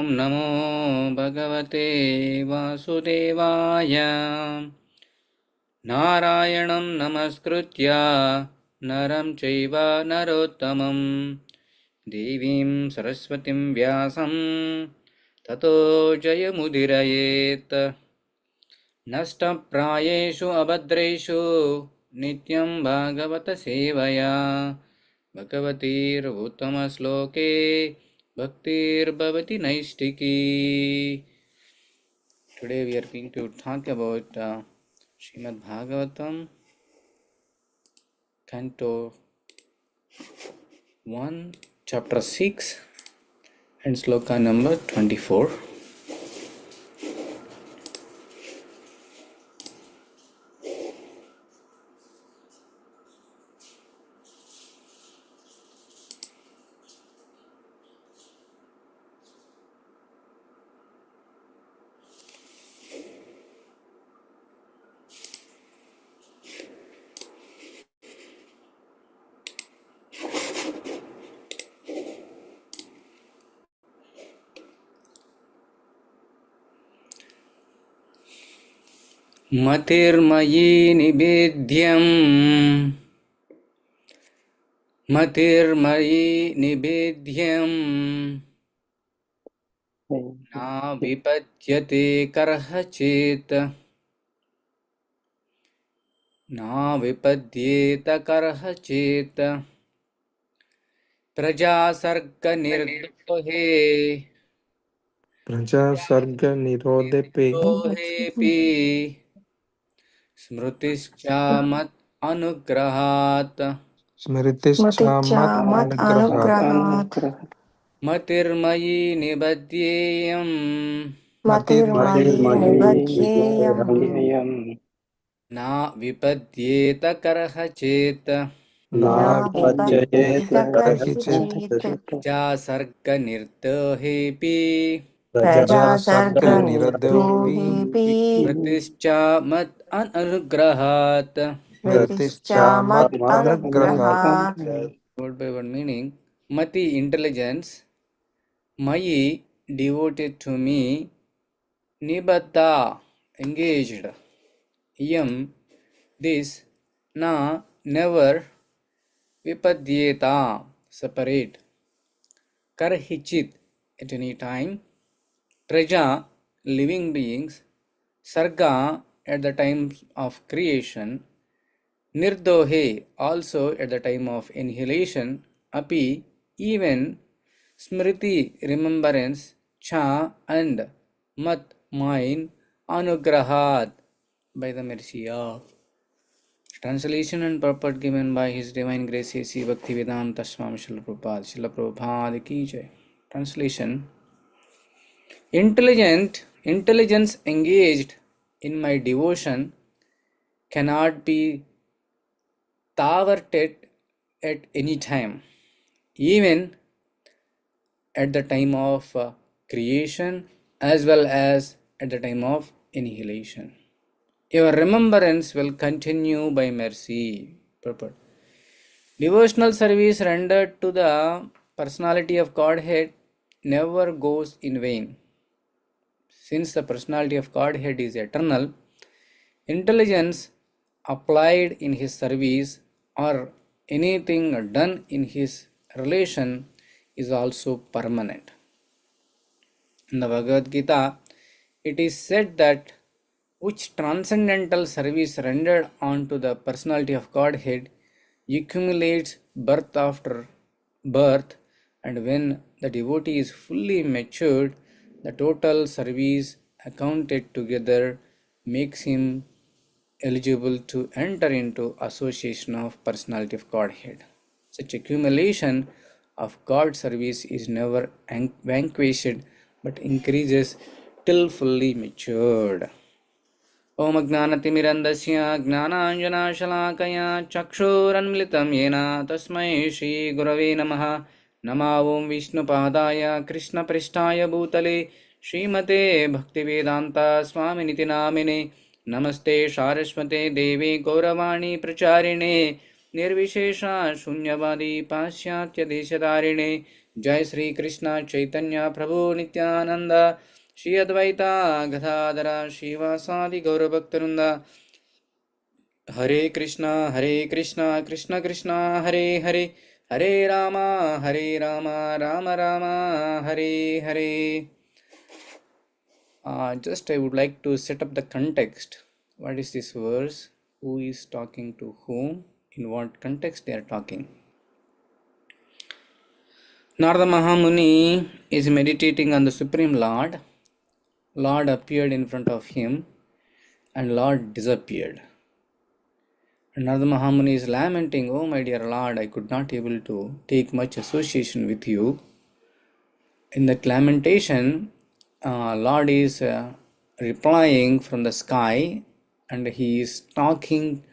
ॐ नमो भगवते वासुदेवाय। नारायणं नमस्कृत्य नरं चैव नरोत्तमं देवीं सरस्वतीं व्यासं ततो जयमुदीरयेत्। नष्टप्रायेषु अभद्रेषु नित्यं भागवत सेवया भगवतीर्उत्तमश्लोके भक्तिर्भवति नैष्टिकी. Today we are going to talk about Srimad Bhagavatam, Canto 1, Chapter 6 and Sloka number 24. मतिर्मयि निवेद्यं ना विपद्यते करहचेत् प्रजासर्गनिर्दोहे निर्दोहेऽपि स्मृतिश्च मत् अनुग्रहात् मतिर्मयि निबध्येयं ना विपद्येत करहचेत् प्रजासर्गनिर्दोहेऽपि स्मृतिश्च मत् अनुग्रहात्. Word by word meaning: Mati, intelligence; Mayi, devoted to me; Nibaddha, engaged; Yam, this; Na, never; Vipadyeta, separate; Karhichit, at any time; Praja, living beings; Sarga, at the time of creation; Nirdohe, also at the time of annihilation; Api, even; Smriti, remembrance; Cha, and; Mat, mine; Anugrahat, by the mercy of. Translation and purport given by His Divine Grace A.C. Bhaktivedanta Swami Srila Prabhupada. Srila Prabhupada ki jai. Translation: Intelligence engaged in my devotion cannot be thwarted at any time, even at the time of creation as well as at the time of annihilation. Your remembrance will continue by mercy. Purport: Devotional service rendered to the personality of Godhead never goes in vain. Since the personality of Godhead is eternal, intelligence applied in His service or anything done in His relation is also permanent. In the Bhagavad Gita, it is said that which transcendental service rendered onto the personality of Godhead accumulates birth after birth, and when the devotee is fully matured, the total service accounted together makes him eligible to enter into association of personality of Godhead. Such accumulation of God's service is never vanquished but increases till fully matured. Om Ajnanatimirandasya Gnananjanashalaakaya Chakshuranmilitam Yena Tasmai Shri Gurave Namaha. Nama Om Vishnupadaya Krishna Prishtaya Bhutale Srimate Bhaktivedanta Swaminiti Namine. Namaste Saraswate Devi Gauravani Pracharine Nirvishesha Shunyavadi Pasyatya Deshadarine Jai Sri Krishna Chaitanya Prabhu Nityananda Shri Advaita Gadadara Shivasadi Gaurabhaktarunda. Hare Krishna, Krishna Krishna, Hare Hare, Hare Rama, Rama Rama, Hare Hare. Just I would like to set up the context. What is this verse? Who is talking to whom? In what context they are talking? Narada Mahamuni is meditating on the Supreme Lord. Lord appeared in front of him and Lord disappeared. And Narada Mahamuni is lamenting, "Oh my dear Lord, I could not able to take much association with you." In that lamentation, Lord is replying from the sky and he is talking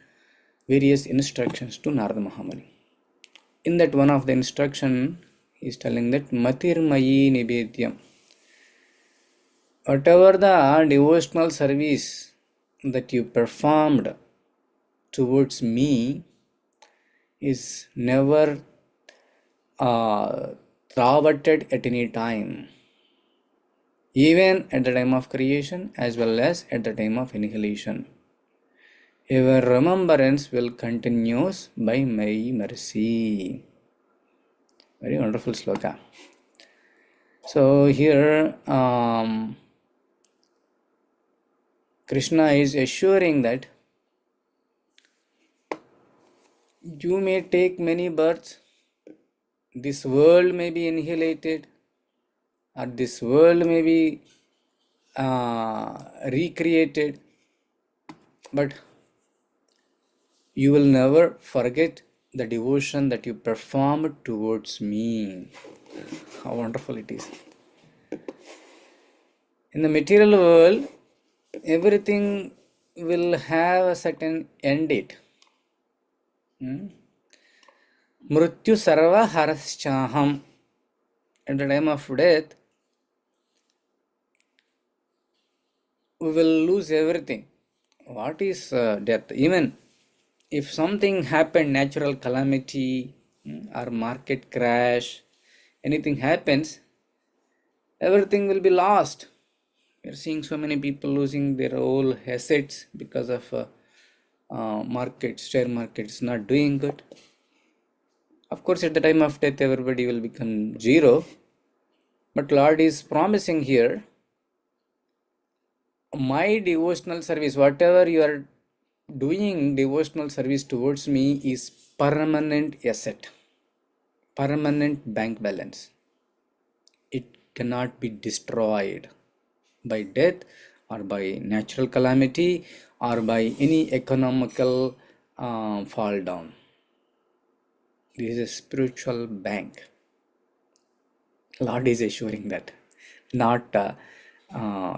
various instructions to Narada Mahamuni. In that one of the instruction, he is telling that Matirmayi Nibedyam. Whatever the devotional service that you performed towards me is never thwarted at any time, even at the time of creation as well as at the time of annihilation. Your remembrance will continue by my mercy. Very wonderful sloka. So here Krishna is assuring that you may take many births, this world may be annihilated, or this world may be recreated, but you will never forget the devotion that you performed towards me. How wonderful it is. In the material world, everything will have a certain end date. Mrityu sarva haraschaham. At the time of death, we will lose everything. What is death? Even if something happened, natural calamity or market crash, anything happens, everything will be lost. We are seeing so many people losing their whole assets because of share market is not doing good. Of course, at the time of death, everybody will become zero. But Lord is promising here, my devotional service, whatever you are doing devotional service towards me is permanent asset, permanent bank balance. It cannot be destroyed by death or by natural calamity or by any economical fall down. This is a spiritual bank. Lord is assuring that, not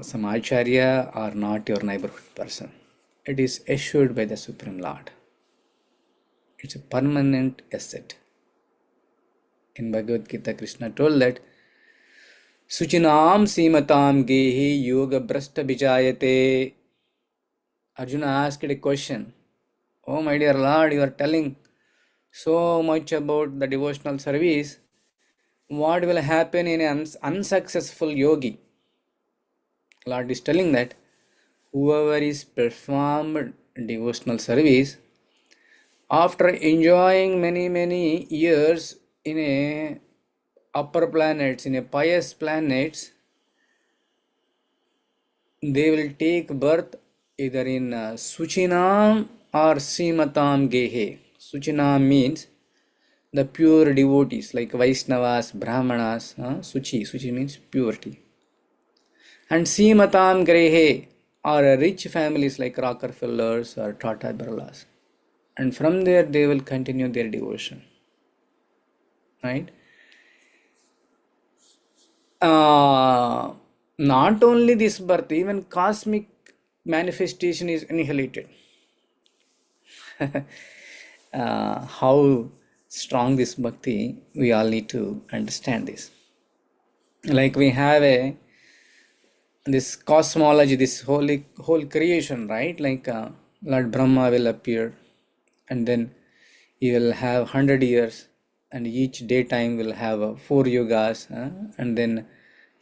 some acharya or not your neighborhood person. It is assured by the Supreme Lord. It's a permanent asset. In Bhagavad Gita, Krishna told that Suchinam Simatam Gehi Yoga Brasta Vijayate. Arjuna asked a question. Oh my dear Lord, you are telling so much about the devotional service. What will happen in an unsuccessful yogi? Lord is telling that whoever is performed devotional service, after enjoying many years in a upper planets, in a pious planets, they will take birth either in Suchinam or Srimatam Gehe. Suchinam means the pure devotees like Vaishnavas, Brahmanas. Suchi means purity. And Srimatam Grehe are rich families like Rockefellers or Tata Birlas. And from there they will continue their devotion. Right? Not only this birth, even cosmic manifestation is annihilated. How strong this bhakti, we all need to understand this. Like we have this cosmology, this whole creation, right? Like Lord Brahma will appear and then he will have 100 years and each daytime will have 4 yugas, and then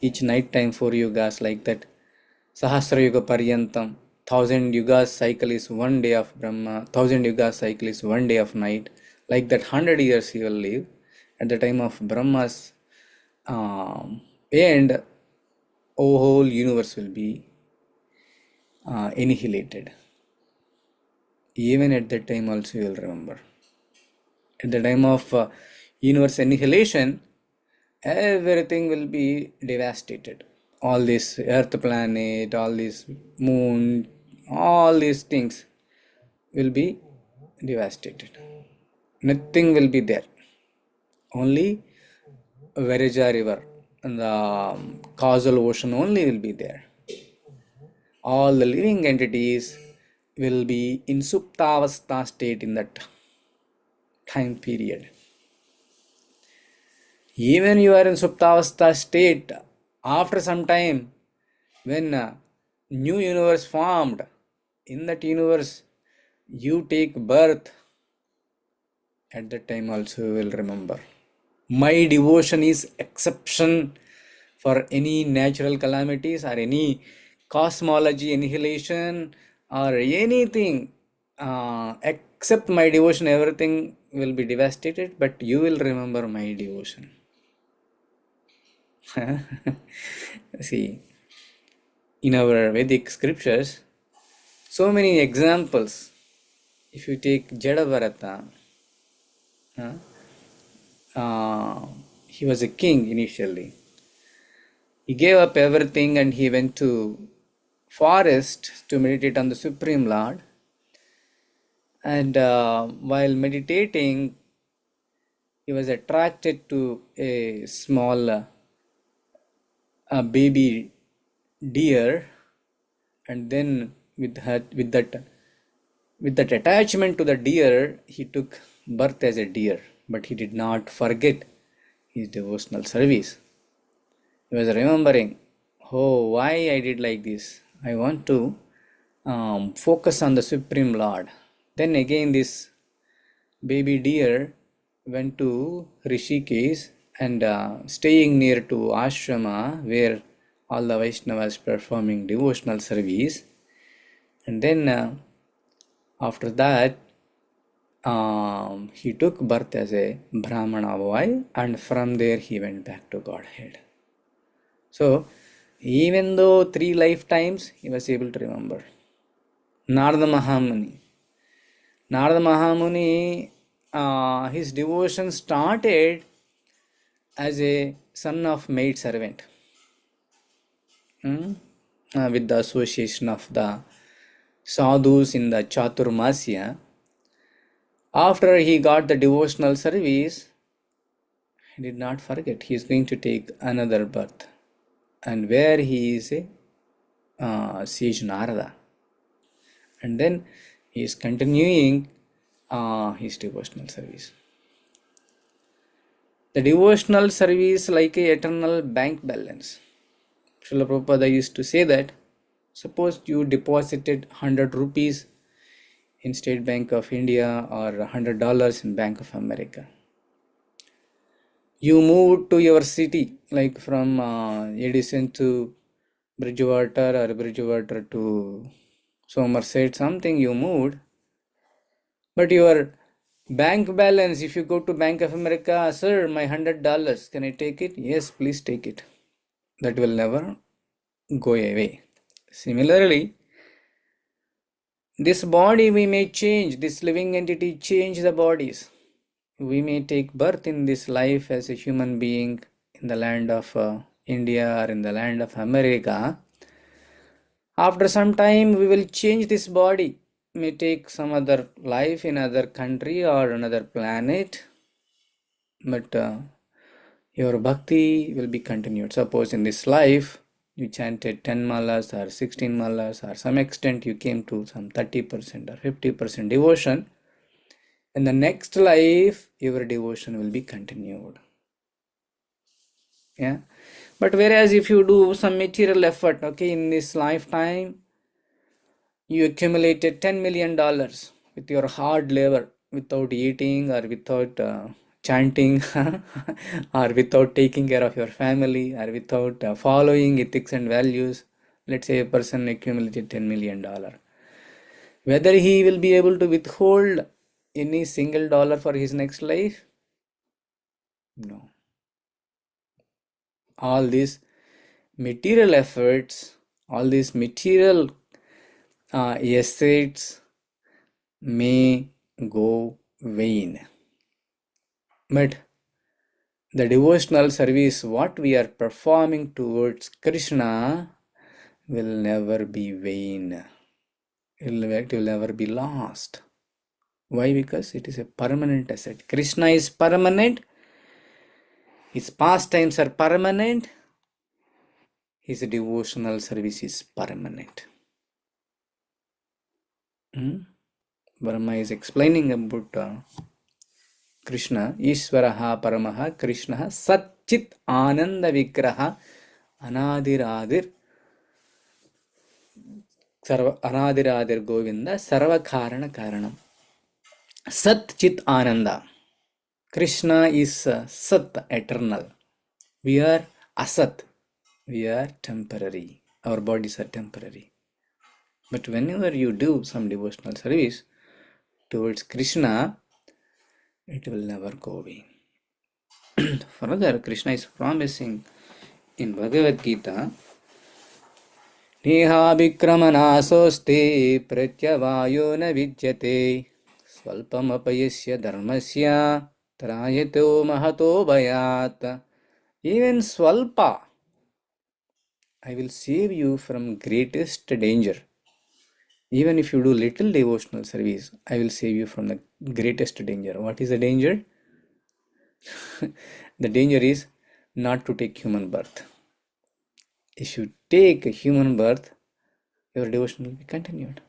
each night time 4 yugas, like that. Sahasra Yuga Paryantam, 1000 yugas cycle is 1 day of Brahma, 1000 yugas cycle is 1 day of night. Like that, 100 years he will live. At the time of Brahma's end, whole universe will be annihilated. Even at that time also you will remember. At the time of universe annihilation, everything will be devastated. All this earth planet, all this moon, all these things will be devastated. Nothing will be there. Only Vereja river and the causal ocean only will be there. All the living entities will be in Suptavastha state in that time period. Even you are in Suptavastha state, after some time, when a new universe formed, in that universe you take birth, at that time also you will remember. My devotion is exception for any natural calamities or any cosmology annihilation or anything. Except my devotion, everything will be devastated, but you will remember my devotion. See, in our Vedic scriptures, so many examples. If you take Jadavarata, he was a king initially. He gave up everything and he went to forest to meditate on the Supreme Lord. And while meditating, he was attracted to a small baby deer, and then with that attachment to the deer, he took birth as a deer, but he did not forget his devotional service. He was remembering, oh, why I did like this? I want to focus on the Supreme Lord. Then again, this baby deer went to Rishikesh and staying near to ashrama where all the Vaishnavas performing devotional service. And then after that, he took birth as a Brahmana boy, and from there he went back to Godhead. So, even though 3 lifetimes, he was able to remember. Narada Mahamuni. Narada Mahamuni, his devotion started as a son of maid servant. With the association of the sadhus in the Chaturmasya. After he got the devotional service, he did not forget he is going to take another birth, and where he is a sage Narada, and then he is continuing his devotional service. The devotional service like a eternal bank balance. Srila Prabhupada used to say that suppose you deposited 100 rupees in State Bank of India or $100 in Bank of America. You moved to your city, like from Edison to Bridgewater or Bridgewater to Somerset, something you moved. But your bank balance, if you go to Bank of America, sir, my $100, can I take it? Yes, please take it. That will never go away. Similarly, this body we may change, this living entity change the bodies. We may take birth in this life as a human being in the land of India or in the land of America. After some time, we will change this body. May take some other life in other country or another planet. But your bhakti will be continued. Suppose in this life, you chanted 10 malas or 16 malas, or some extent you came to some 30% or 50% devotion. In the next life, your devotion will be continued. Yeah. But whereas if you do some material effort, okay, in this lifetime, you accumulated $10 million with your hard labor, without eating or without chanting or without taking care of your family or without following ethics and values. Let's say a person accumulated $10 million. Whether he will be able to withhold any single dollar for his next life? No. All these material efforts, all these material assets may go vain. But the devotional service, what we are performing towards Krishna, will never be vain. It will never be lost. Why? Because it is a permanent asset. Krishna is permanent. His pastimes are permanent. His devotional service is permanent. Brahma is explaining about Krishna. Ishvaraha Paramaha Krishna Satchit Ananda Vigraha Anadiradir Anadiradir Govinda Sarvakarana Karanam. Sat Chit Ananda. Krishna is Sat, eternal. We are Asat. We are temporary. Our bodies are temporary. But whenever you do some devotional service towards Krishna, it will never go away. Further, Krishna is promising in Bhagavad Gita, Neha Vikramanasosте pratyavayo na vidyate Swalpamapayasya dharmasya trayato mahato bhayat. Even Swalpa, I will save you from greatest danger. Even if you do little devotional service, I will save you from the greatest danger. What is the danger? The danger is not to take human birth. If you take a human birth, your devotion will be continued.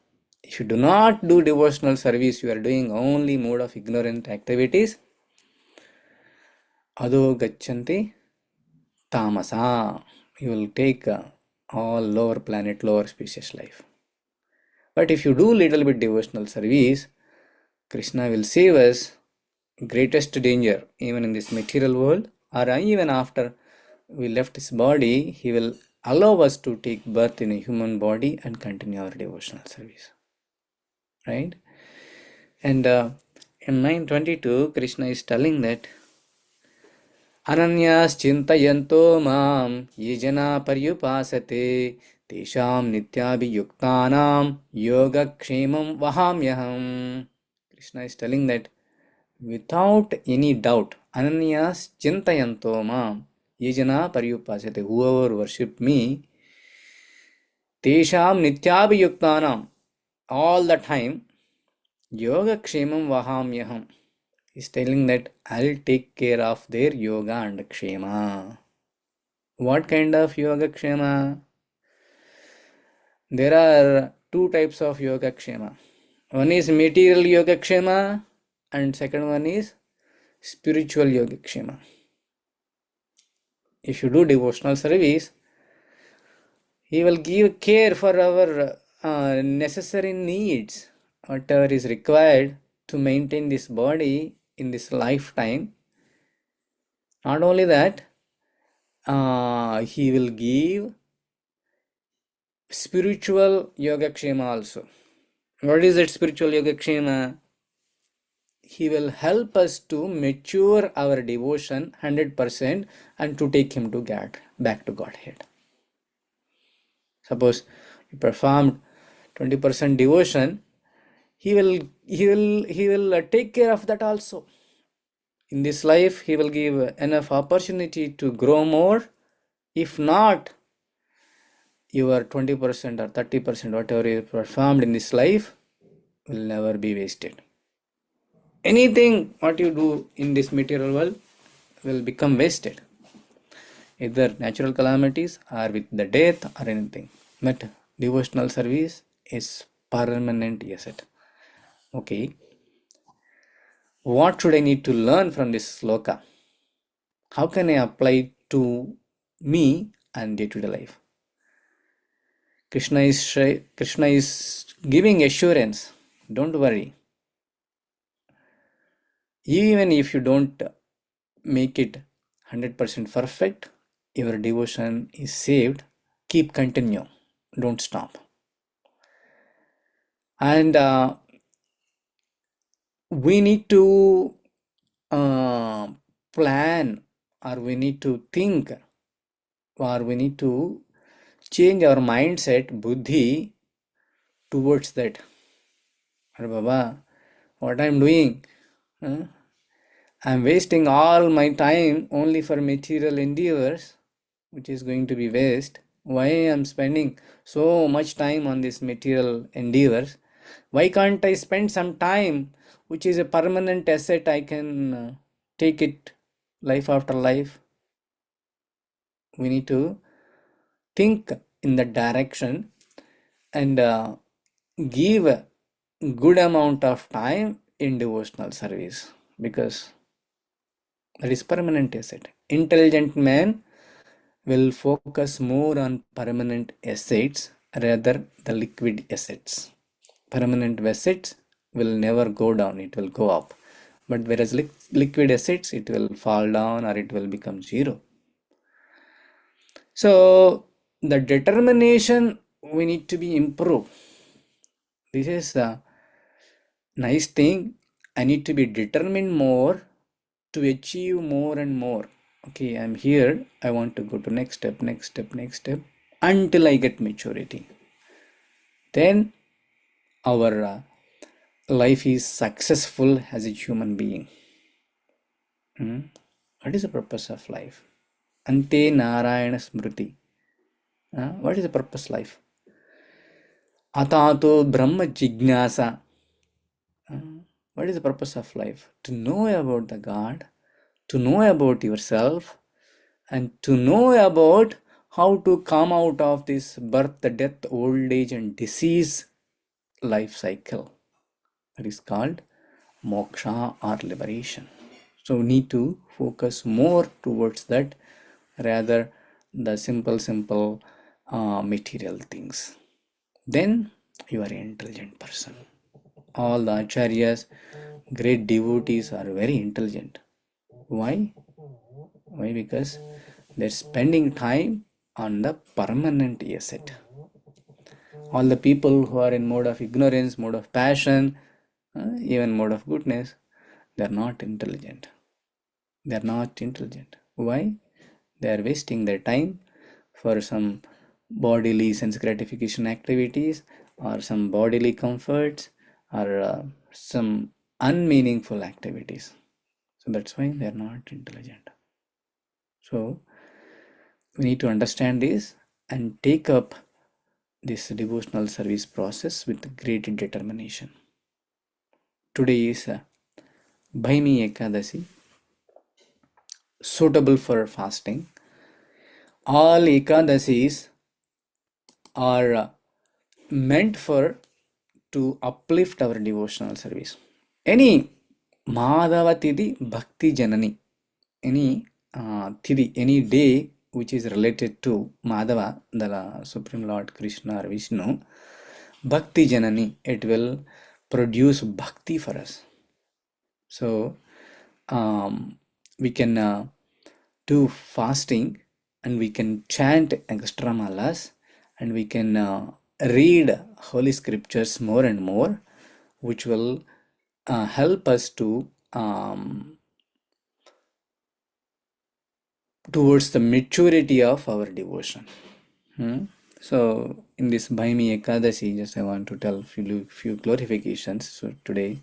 If you do not do devotional service, you are doing only mode of ignorant activities. Ado gachanti tamasa. You will take all lower planet, lower species life. But if you do little bit devotional service, Krishna will save us greatest danger, even in this material world, or even after we left his body, he will allow us to take birth in a human body and continue our devotional service. Right? And in 922, Krishna is telling that Ananyas chintayanto mam ye jana paryupasate tesham nityabhiyuktanam yoga kshemam vahamyaham. Krishna is telling that without any doubt, Ananyas chintayanto mam ye jana paryupasate, whoever worship me, tesham nityabhiyuktanam, all the time, yoga kshemam vahamyaham. He's telling that I'll take care of their yoga and kshema. What kind of yoga kshema? There are two types of yoga kshema. One is material yoga kshema and second one is spiritual yoga kshema. If you do devotional service, he will give care for our necessary needs, whatever is required to maintain this body in this lifetime. Not only that, he will give spiritual yogakshema also. What is that spiritual yogakshema? He will help us to mature our devotion 100% and to take him to God, back to Godhead. Suppose you performed 20% devotion, he will take care of that also. In this life, he will give enough opportunity to grow more. If not, your 20% or 30%, whatever you performed in this life, will never be wasted. Anything what you do in this material world will become wasted. Either natural calamities or with the death or anything. But devotional service is permanent asset. Okay. What should I need to learn from this sloka? How can I apply to me and day-to-day life? Krishna is giving assurance. Don't worry. Even if you don't make it 100% perfect, your devotion is saved. Keep continue, don't stop. And we need to plan, or we need to think, or we need to change our mindset, buddhi, towards that. Arre Baba, what I'm doing? Huh? I'm wasting all my time only for material endeavors, which is going to be waste. Why I'm spending so much time on this material endeavors? Why can't I spend some time, which is a permanent asset? I can take it life after life. We need to think in that direction and give a good amount of time in devotional service, because that is permanent asset. Intelligent man will focus more on permanent assets rather the liquid assets. Permanent assets will never go down, it will go up. But whereas liquid assets, it will fall down or it will become zero. So the determination we need to be improved. This is the nice thing. I need to be determined more to achieve more and more. Okay, I'm here. I want to go to next step, next step, next step until I get maturity. Then our life is successful as a human being. What is the purpose of life? Ante Narayana Smriti. What is the purpose of life? Atato Brahma Jignasa. What is the purpose of life? To know about the God, to know about yourself, and to know about how to come out of this birth, death, old age, and disease life cycle. That is called moksha or liberation. So we need to focus more towards that rather the simple material things. Then you are an intelligent person. All the acharyas, great devotees are very intelligent. Why? Why? Because they're spending time on the permanent asset. All the people who are in mode of ignorance, mode of passion, even mode of goodness, they're not intelligent. They're not intelligent. Why? They are wasting their time for some bodily sense gratification activities or some bodily comforts or some unmeaningful activities. So that's why they are not intelligent. So we need to understand this and take up this devotional service process with great determination. Today is Bhaimi Ekadasi, suitable for fasting. All Ekadasis are meant for to uplift our devotional service. Any Madhava Tithi Bhakti Janani, any Tithi, any day which is related to Madhava, the Supreme Lord Krishna or Vishnu, Bhakti Janani, it will produce bhakti for us. So we can do fasting and we can chant extra malas and we can read holy scriptures more and more, which will help us to towards the maturity of our devotion. So in this Bhaimi Ekadasi, just I want to tell few glorifications. So today,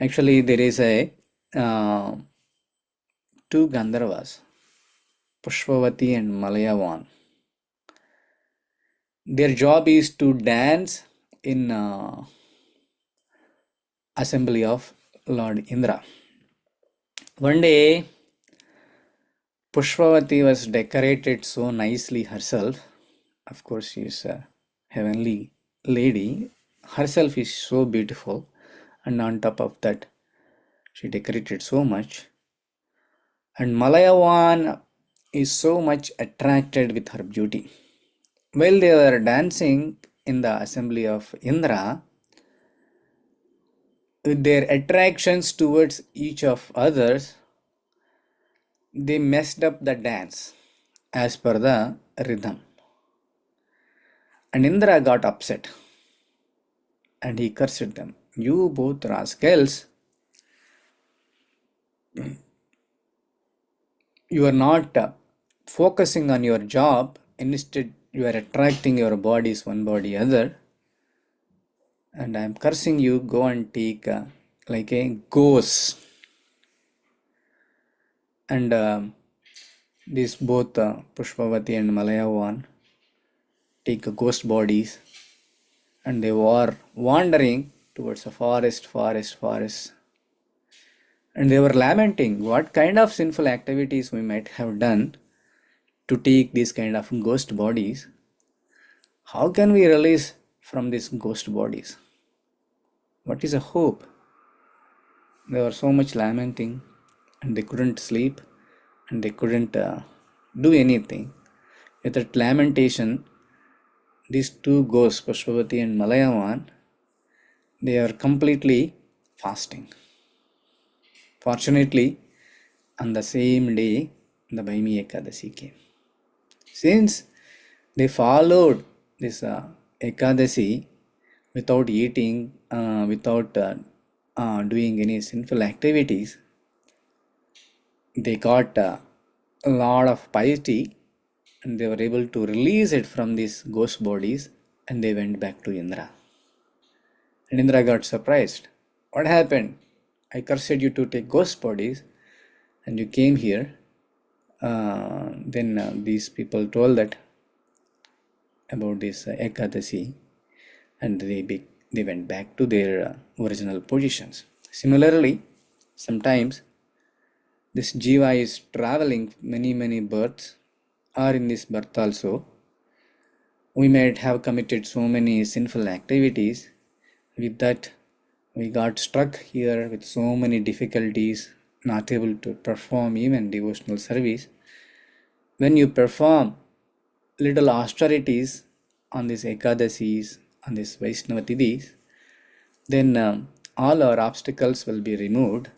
actually there is a two Gandharvas, Pushpavati and Malayavan. Their job is to dance in assembly of Lord Indra. One day, Pushpavati was decorated so nicely herself. Of course, she is a heavenly lady. Herself is so beautiful, and on top of that, she decorated so much. And Malayavan is so much attracted with her beauty. While they were dancing in the assembly of Indra, with their attractions towards each of others, they messed up the dance as per the rhythm. And Indra got upset and he cursed them. You both rascals, you are not focusing on your job. Instead, you are attracting your bodies one body other. And I am cursing you. Go and take like a ghost. And these both Pushpavati and Malayavan take ghost bodies and they were wandering towards a forest. And they were lamenting what kind of sinful activities we might have done to take these kind of ghost bodies. How can we release from these ghost bodies? What is a hope? They were so much lamenting and they couldn't sleep and they couldn't do anything. With that lamentation, these two ghosts, Pushpavati and Malayavan, they are completely fasting. Fortunately, on the same day, the Bhaimi Ekadasi came. Since they followed this Ekadasi without eating, without doing any sinful activities, they got a lot of piety and they were able to release it from these ghost bodies and they went back to Indra. And Indra got surprised. What happened? I cursed you to take ghost bodies and you came here. Then these people told that about this Ekadasi and they went back to their original positions. Similarly, sometimes this jiva is traveling many births, or in this birth also, we might have committed so many sinful activities. With that, we got stuck here with so many difficulties, not able to perform even devotional service. When you perform little austerities on these Ekadasis, on these Vaishnava Tidhis, then all our obstacles will be removed.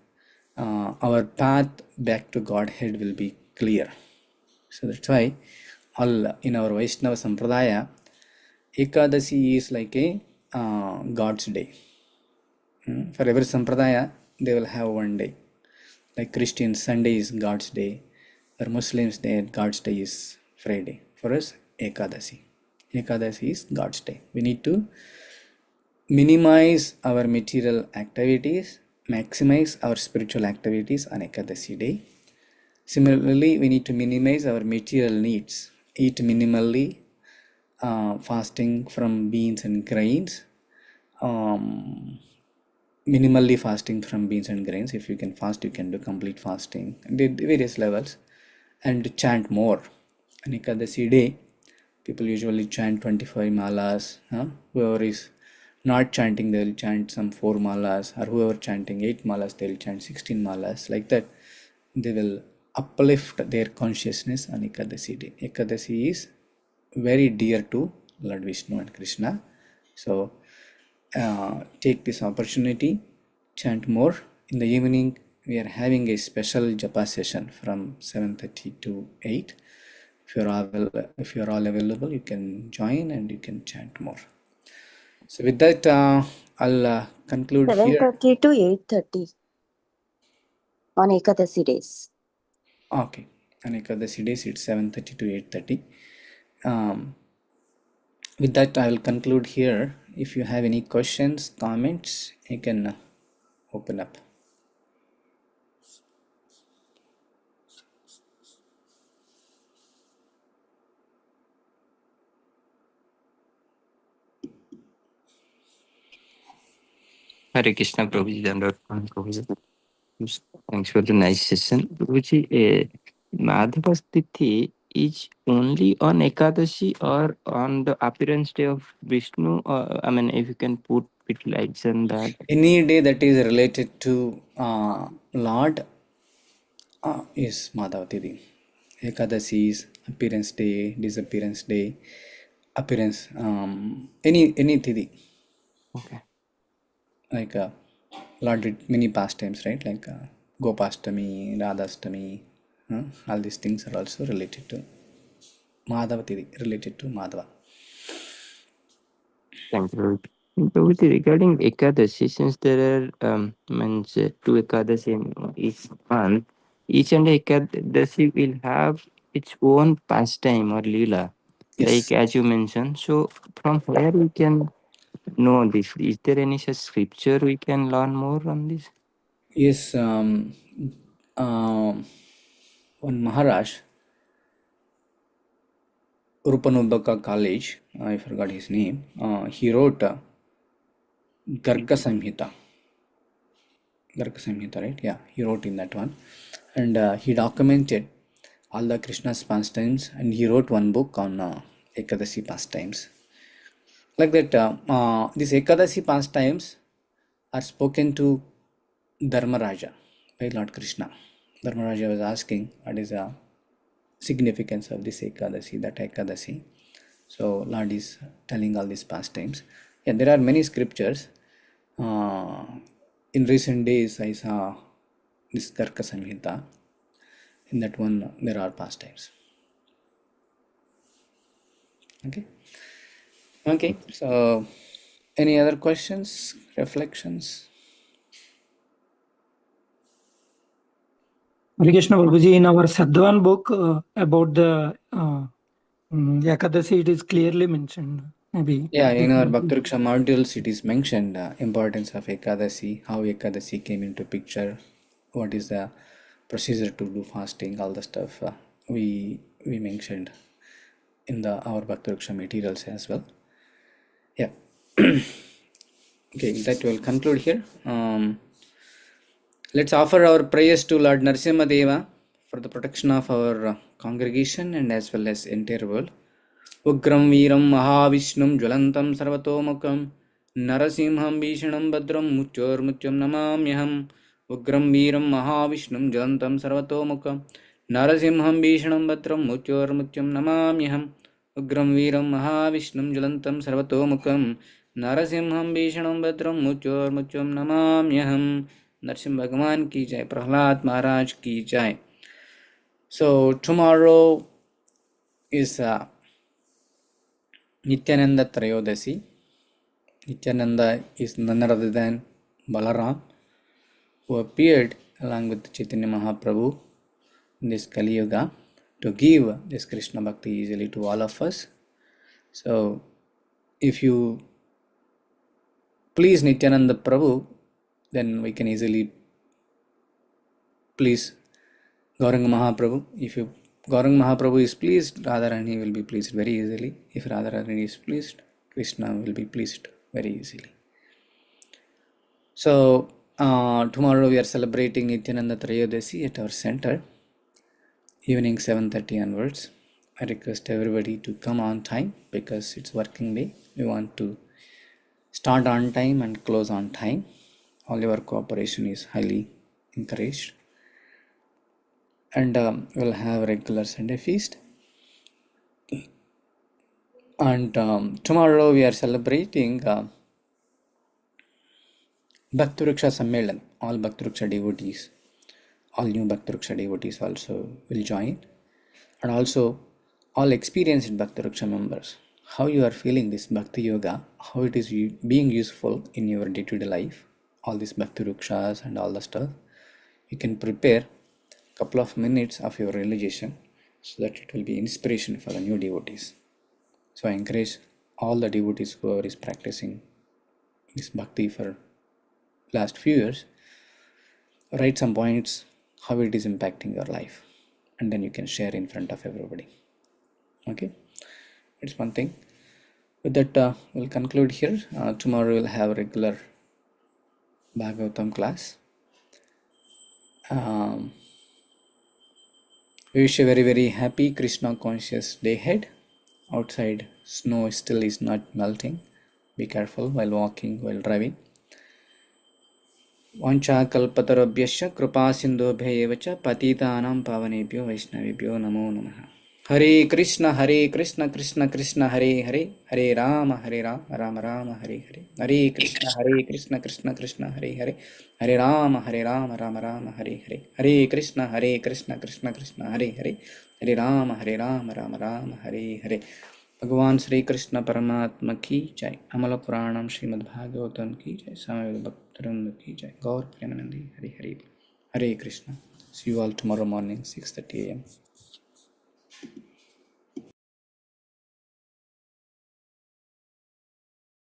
Our path back to Godhead will be clear. So that's why all in our Vaishnava Sampradaya, Ekadasi is like a God's day. For every Sampradaya, they will have one day. Like Christians, Sunday is God's day. For Muslims, their God's day is Friday. For us, Ekadasi. Ekadasi is God's day. We need to minimize our material activities, maximize our spiritual activities on Ekadasi day. Similarly, we need to minimize our material needs, eat minimally, fasting from beans and grains, minimally fasting from beans and grains. If you can fast, you can do complete fasting at various levels, and chant more. On Ekadasi day, people usually chant 25 malas. Whoever is not chanting, they will chant some 4 malas, or whoever chanting 8 malas, they will chant 16 malas. Like that, they will uplift their consciousness on Ekadasi day. Ekadasi is very dear to Lord Vishnu and Krishna. So take this opportunity, chant more. In the evening, we are having a special japa session from 7:30 to 8. If you're all available, you can join and you can chant more. So with that, I'll conclude here. 7:30 to 8:30 on Ekadasi days. Okay, on Ekadasi days, it's 7:30 to 8:30. With that, I will conclude here. If you have any questions, comments, you can open up. Hare Krishna, Prabhuji, Dandavatam, Prabhuji. Thanks for the nice session. Prabhuji, Madhava's Tithi is only on Ekadashi or on the appearance day of Vishnu? I mean, if you can put it like that. Any day that is related to Lord is Madhavati. Ekadasi is appearance day, disappearance day, appearance, any Tithi. Okay. Like Lord did many pastimes, right? Like Gopastami, Radhastami, All these things are also related to Madhava Tidi, related to Madhava. Thank you. Prabhuji, regarding Ekadashi, since there are two Ekadashi in each month, each and Ekadashi will have its own pastime or lila, like Yes. as you mentioned. So, from where we can know this? Is there any such scripture we can learn more on this? Yes. One Maharaj, Rupanubhaka College, I forgot his name, he wrote Garga Samhita. Garga Samhita, right? Yeah, he wrote in that one. And he documented all the Krishna's pastimes, and he wrote one book on Ekadasi pastimes. Like that, these Ekadasi pastimes are spoken to Dharmaraja by Lord Krishna. Dharmaraja was asking what is the significance of this Ekadasi, that Ekadasi. So Lord is telling all these pastimes. Yeah, there are many scriptures. Uh, in recent days, I saw this Garka Samhita. In that one, there are pastimes. Okay. Okay. So, any other questions, reflections? Hare Krishna Prabhuji, in our Sadhvan book about the Ekadasi, it is clearly mentioned. Maybe. Yeah, in our Bhaktariksha modules, it is mentioned importance of Ekadasi, how Ekadasi came into picture, what is the procedure to do fasting, all the stuff we mentioned in the our Bhaktariksha materials as well. Yeah. Okay, that will conclude here. Let's offer our prayers to Lord Narasimha for the protection of our congregation and as well as entire world. Ugram Veeram Mahavishnum Jwalantam Sarvatomukam Narasimham Bhishanam Badram Mutyur Mutyam Namamyaham. Ugram Veeram Mahavishnum Jwalantam Sarvatomukam Narasimham Bhishanam Badram Mutyur Mutyam Namamyaham. Ugram Veeram Mahavishnum Jwalantam Sarvatomukam Narasimham Bhishanam Badram Mutyur Mutyam Namamyaham. Narsim Bhagwan ki jai, Prahlad Maharaj ki jai. So tomorrow is Nityananda Trayodasi. Nityananda is none other than Balaram, who appeared along with Chaitanya Mahaprabhu in this Kali Yuga to give this Krishna Bhakti easily to all of us. So, if you please Nityananda Prabhu, then we can easily please Gauranga Mahaprabhu. If you Gauranga Mahaprabhu is pleased, Radharani will be pleased very easily. If Radharani is pleased, Krishna will be pleased very easily. So tomorrow we are celebrating Nityananda Trayodasi at our center, evening 7:30 onwards. I request everybody to come on time because it's working day. We want to start on time and close on time. All your cooperation is highly encouraged. And we'll have regular Sunday feast. And tomorrow we are celebrating Bhaktavriksha Sammelan. All Bhaktavriksha devotees, all new Bhaktavriksha devotees also will join. And also all experienced Bhaktavriksha members. How you are feeling this Bhakti Yoga, how it is being useful in your day-to-day life. All these Bhakti-vrikshas and all the stuff. You can prepare a couple of minutes of your realization so that it will be inspiration for the new devotees. So I encourage all the devotees who is practicing this bhakti for last few years, write some points how it is impacting your life, and then you can share in front of everybody. Okay, it's one thing. With that, we'll conclude here. Tomorrow we'll have a regular Bhagavatam class. We wish a very very happy Krishna conscious day ahead. Outside snow still is not melting. Be careful while walking, while driving. वाञ्छाकल्पतरुभ्यश्च कृपासिन्धुभ्य एव च पतितानां पावनेभ्यो वैष्णवेभ्यो नमो नमः. Hare Krishna, Krishna Krishna, Hare Hare, Hare Rama, Rama Rama, Hare Hare. Hare Krishna, Krishna Hare Hare, Hare Rama, Rama Rama, Hare Hare. Hare Krishna, Krishna Krishna, Hare Hare, Hare Rama, Rama Rama, Hare Hare. भगवान श्री कृष्ण परमात्मा की जय। अमल पुराणम श्रीमद् भागवतम की जय। समवेत भक्तवृंद की जय। गौर प्रेमानंदी हरे हरे। हरे Krishna. See you all tomorrow morning 6:30 a.m.